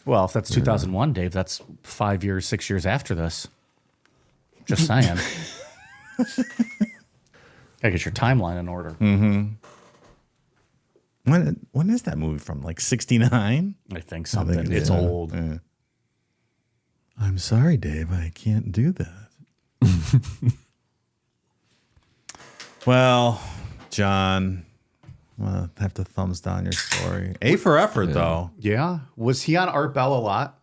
Well, if that's 2001, Dave, that's 5 years, 6 years after this. Just saying. Gotta get your timeline in order. When is that movie from? Like 69? I think something. it's It's old. I'm sorry, Dave. I can't do that. Well, John, I'm going to have to thumbs down your story. A for effort, though. Yeah. Was he on Art Bell a lot?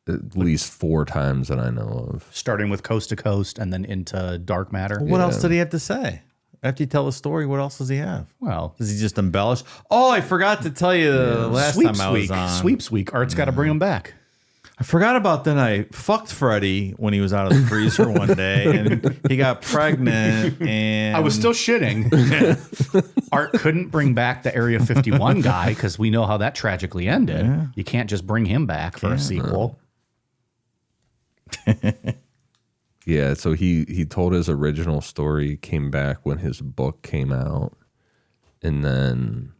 At least 4 times that I know of. Starting with Coast to Coast and then into Dark Matter? What else did he have to say? After you tell the story, what else does he have? Well, Does he just embellish? Oh, I forgot to tell you last Sweeps time I was Week. on. Sweeps Week. Art's got to bring him back. I forgot about then I fucked Freddy when he was out of the freezer one day and he got pregnant and I was still shitting. Art couldn't bring back the Area 51 guy because we know how that tragically ended. Yeah. You can't just bring him back for a sequel. Yeah, so he told his original story, came back when his book came out, and then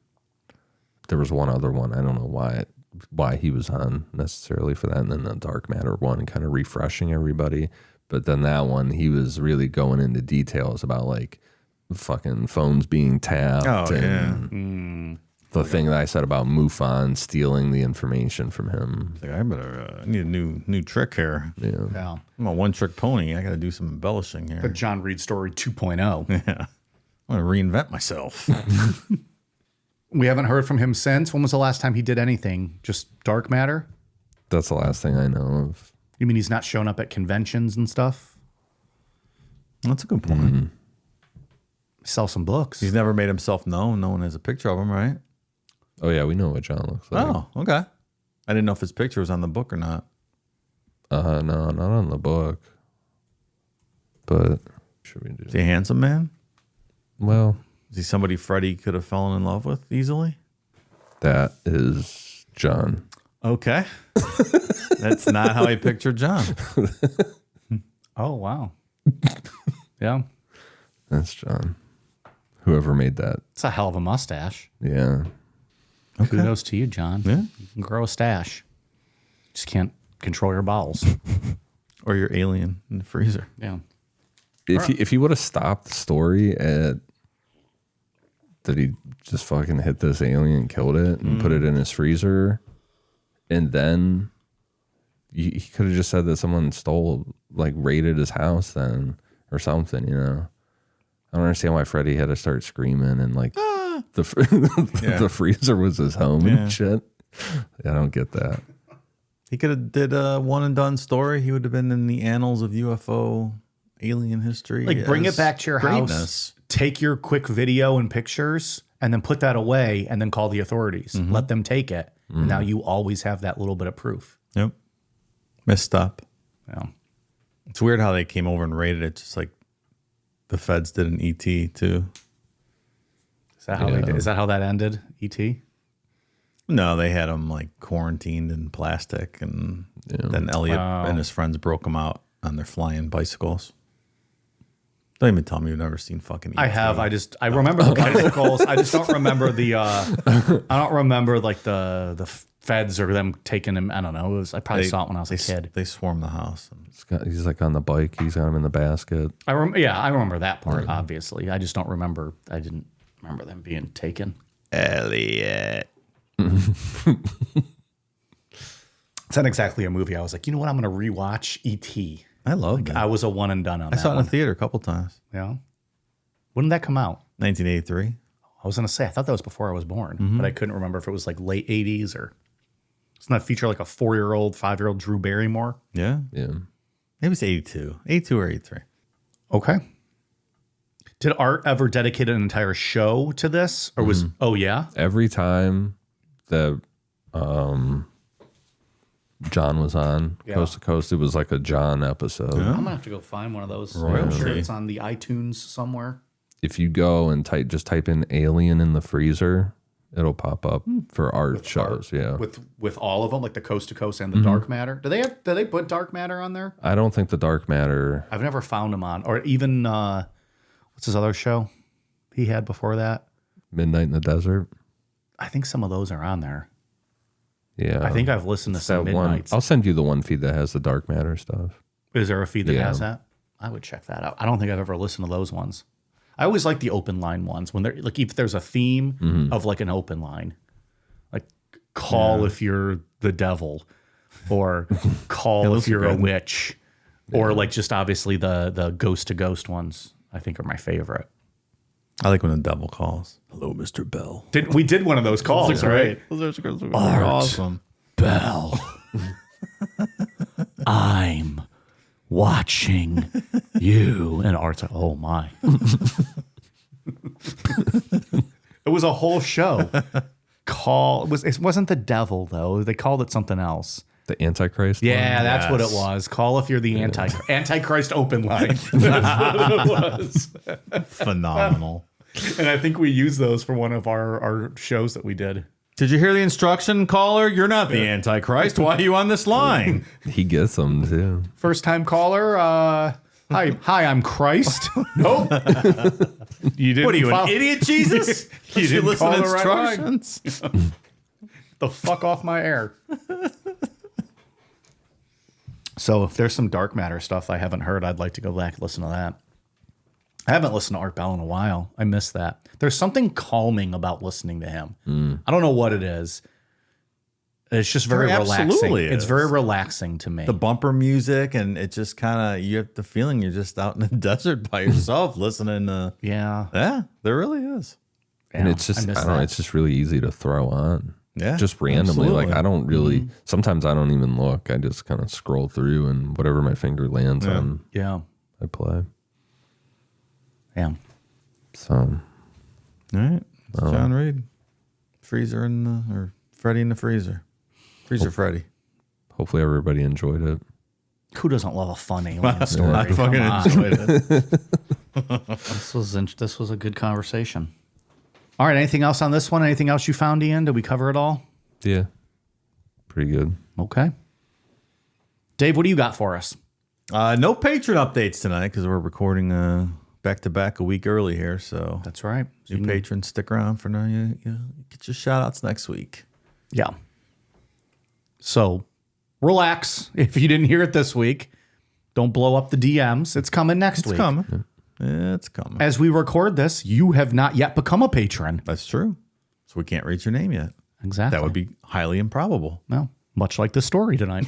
there was one other one. I don't know why he was on necessarily for that, and then the Dark Matter one, kind of refreshing everybody. But then that one, he was really going into details about like fucking phones being tapped. Oh, and the thing that I said about MUFON stealing the information from him. Like, I better I need a new trick here. Yeah. Yeah. I'm a one-trick pony. I got to do some embellishing here. The John Reed story 2.0. Yeah. I'm going to reinvent myself. We haven't heard from him since. When was the last time he did anything? Just Dark Matter? That's the last thing I know of. You mean he's not shown up at conventions and stuff? That's a good point. Sell some books. He's never made himself known. No one has a picture of him, right? Oh, yeah, we know what John looks like. Oh, okay. I didn't know if his picture was on the book or not. No, not on the book. But should we do? Is he a handsome man? Well, Is he somebody Freddie could have fallen in love with easily? that is John. Okay. That's not how I pictured John. Oh, wow. Yeah. That's John. Whoever made that. It's a hell of a mustache. Yeah. Kudos to you, John. Yeah. You can grow a stash. Just can't control your bowels. Or your alien in the freezer. Yeah. If he would have stopped the story at that he just fucking hit this alien and killed it and put it in his freezer, and then he could have just said that someone raided his house then or something, you know. I don't understand why Freddy had to start screaming and like the freezer was his home and shit. I don't get that. He could have did a one and done story. He would have been in the annals of UFO alien history. Like bring it as back to your greatness. house, take your quick video and pictures, and then put that away and then call the authorities. Let them take it. And now you always have that little bit of proof. Yep. Messed up. Yeah. It's weird how they came over and raided it, just like the feds did in ET too. Is that how they did? Is that how that ended? E.T.? No, they had him like quarantined in plastic, and then Elliot and his friends broke him out on their flying bicycles. Don't even tell me you've never seen fucking ET. I have. I remember the bicycles. I just don't remember the. I don't remember like the feds or them taking him. I don't know. I probably saw it when I was a kid. They swarmed the house. He's like on the bike. He's got him in the basket. I remember that part. Obviously, I just don't remember. I didn't remember them being taken. Elliot. It's not exactly a movie. I was like, you know what? I'm going to rewatch E.T. I love that. I was a one and done on I that saw it in one. the theater a couple times. Yeah. When did that come out? 1983. I was going to say, I thought that was before I was born, but I couldn't remember if it was like late 80s or. Doesn't that feature like a 4-year-old, 5-year-old Drew Barrymore? Yeah. Yeah. Maybe it's 82. 82 or 83. Okay. Did Art ever dedicate an entire show to this? Or was, oh yeah? Every time that John was on Coast to Coast, it was like a John episode. I'm going to have to go find one of those. I'm sure it's on the iTunes somewhere. If you go and type in alien in the freezer, it'll pop up for art shows. Yeah. With all of them, like the Coast to Coast and the Dark Matter. Do they put Dark Matter on there? I don't think the Dark Matter. I've never found him on. Or even, what's his other show he had before that? Midnight in the Desert. I think some of those are on there. Yeah. I think I've listened to some that one. Midnights. I'll send you the one feed that has the Dark Matter stuff. Is there a feed that Yeah. has that? I would check that out. I don't think I've ever listened to those ones. I always like the open line ones when they're like if there's a theme of like an open line, like call if you're the devil, or call if you're a witch, or like just obviously the ghost to ghost ones. I think are my favorite. I like when the devil calls. Hello, Mr. Bell. We did one of those calls, right? Those are awesome. Bell, I'm watching you. And Art's like, oh my. It was a whole show. It wasn't the devil though. They called it something else. The Antichrist. Yeah, one? that's what it Yes. was. Call if you're the Antichrist open line. That's what it was. Phenomenal. And I think we used those for one of our shows that we did. Did you hear the instruction, caller? You're not the Antichrist. Why are you on this line? He gets them too. First time caller. Hi, I'm Christ. Nope. You didn't. What are you, follow- an idiot, Jesus? You didn't listen call to the right line. instructions? The fuck off my air. So if there's some dark matter stuff I haven't heard, I'd like to go back and listen to that. I haven't listened to Art Bell in a while. I miss that. There's something calming about listening to him. I don't know what it is. It's just very There relaxing. absolutely It's is. very relaxing to me. The bumper music, and it just kind of, you have the feeling you're just out in the desert by yourself listening to. yeah. Yeah, there really is. And Yeah, it's just, I miss don't know, that. it's just really easy to throw on. Yeah, Just randomly. Like, absolutely. I don't really, sometimes I don't even look. I just kind of scroll through and whatever my finger lands on, Yeah. I play. Yeah. So, All right. It's John Reed. Freezer in the, or Freddy in the freezer. Freezer Freddy. hopefully everybody enjoyed it. Who doesn't love a fun alien story? I fucking Come on. enjoyed it. This was a good conversation. All right. Anything else on this one? Anything else you found, Ian? Did we cover it all? Yeah. Pretty good. Okay. Dave, what do you got for us? No patron updates tonight because we're recording back to back a week early here. So That's right. new patrons, stick around for now. You get your shout outs next week. Yeah. So relax. If you didn't hear it this week, don't blow up the DMs. It's coming next It's week. coming. It's coming. As we record this, you have not yet become a patron. That's true. So we can't read your name yet. Exactly. That would be highly improbable. No, much like the story tonight.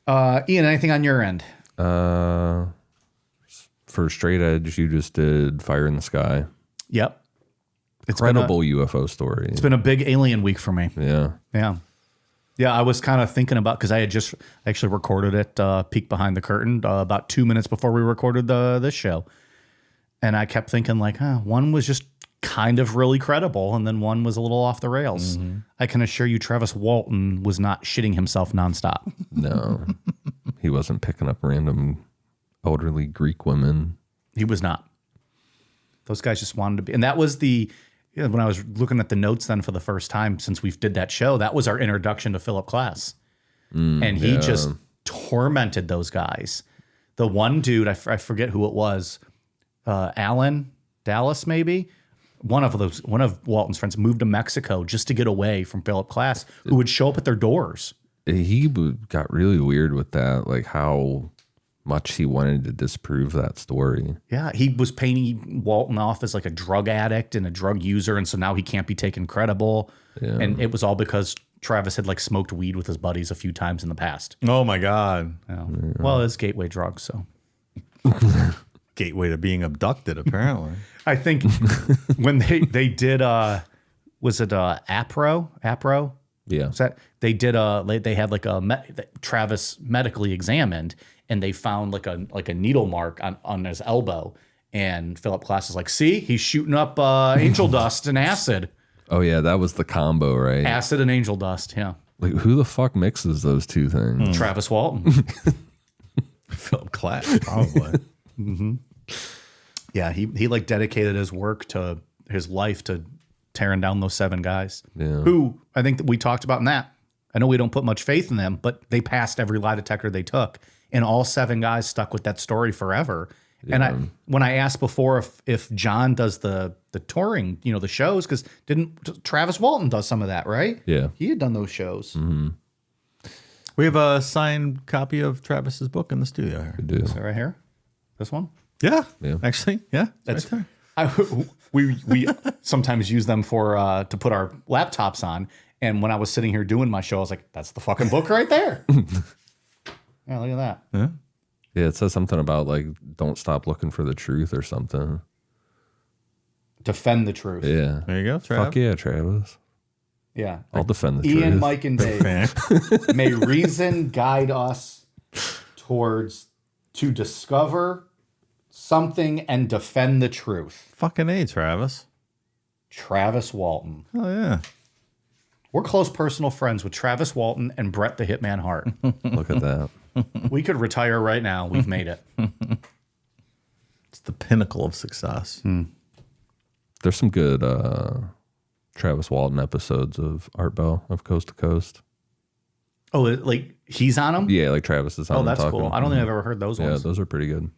Ian, anything on your end? For Straight Edge, you just did Fire in the Sky. Yep. Incredible UFO story. It's been a big alien week for me. Yeah. Yeah. Yeah, I was kind of thinking about, because I had just actually recorded it, Peek Behind the Curtain, about 2 minutes before we recorded this show. And I kept thinking, like, one was just kind of really credible, and then one was a little off the rails. I can assure you, Travis Walton was not shitting himself nonstop. No. He wasn't picking up random elderly Greek women. He was not. Those guys just wanted to be. And that was when I was looking at the notes then for the first time since we did that show, that was our introduction to Philip Glass. And he just tormented those guys. The one dude, I forget who it was, Alan Dallas maybe, one of Walton's friends moved to Mexico just to get away from Philip Glass, who would show up at their doors. He got really weird with that, like how much he wanted to disprove that story. Yeah, he was painting Walton off as like a drug addict and a drug user, and so now he can't be taken credible. Yeah. And it was all because Travis had like smoked weed with his buddies a few times in the past. Oh my God. Well, it's gateway drugs, so Gateway to being abducted, apparently. I think when they did was it Apro? Yeah. Was that they did they had like Travis medically examined, and they found like a needle mark on his elbow, and Philip Glass is like, see, he's shooting up angel dust and acid. Oh, yeah. That was the combo, right? Acid and angel dust, yeah. Like, who the fuck mixes those two things? Travis Walton. Philip Glass, probably. Yeah, he like dedicated his life to tearing down those 7 guys. Yeah. Who I think that we talked about in that. I know we don't put much faith in them, but they passed every lie detector they took. And all 7 guys stuck with that story forever. Yeah. And when I asked before if John does the touring, the shows, because didn't Travis Walton does some of that, right? Yeah. He had done those shows. Mm-hmm. We have a signed copy of Travis's book in the studio here. We do. Is that right here? This one? Yeah. Yeah. Actually, yeah. That's right there. we sometimes use them for to put our laptops on. And when I was sitting here doing my show, I was like, "That's the fucking book right there." Yeah, look at that. Yeah. Yeah, it says something about like don't stop looking for the truth or something. Defend the truth. Yeah. There you go, Travis. Fuck yeah, Travis. Yeah. I'll defend the Ian, truth. Mike, and Dave. May reason guide us to discover something and defend the truth. Fucking A, Travis. Travis Walton. Oh, yeah. We're close personal friends with Travis Walton and Bret the Hitman Hart. Look at that. We could retire right now. We've made it. It's the pinnacle of success. There's some good Travis Walton episodes of Art Bell of Coast to Coast. Oh, like he's on them? Yeah, like Travis is on. Oh, that's talking. cool. I don't think I've ever heard those Yeah, ones. those are pretty good.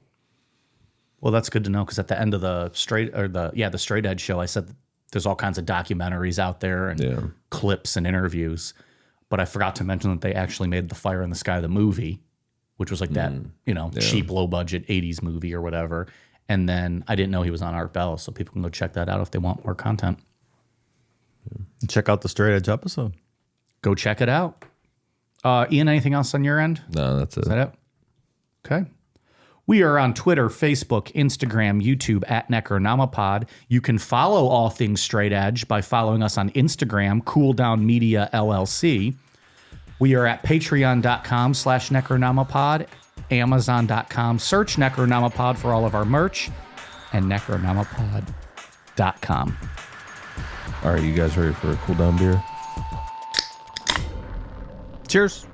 Well, that's good to know because at the end of the Straight Edge show, I said there's all kinds of documentaries out there and clips and interviews, but I forgot to mention that they actually made the Fire in the Sky the movie, which was like that cheap, low budget '80s movie or whatever. And then I didn't know he was on Art Bell, so people can go check that out if they want more content. And check out the Straight Edge episode. Go check it out. Ian, anything else on your end? No, that's it. Is that it? Okay. We are on Twitter, Facebook, Instagram, YouTube at Necronomipod. You can follow all things Straight Edge by following us on Instagram, Cool Down Media LLC. We are at patreon.com/Necronomipod, amazon.com. Search Necronomipod for all of our merch, and necronomipod.com. All right, you guys ready for a cool down beer? Cheers.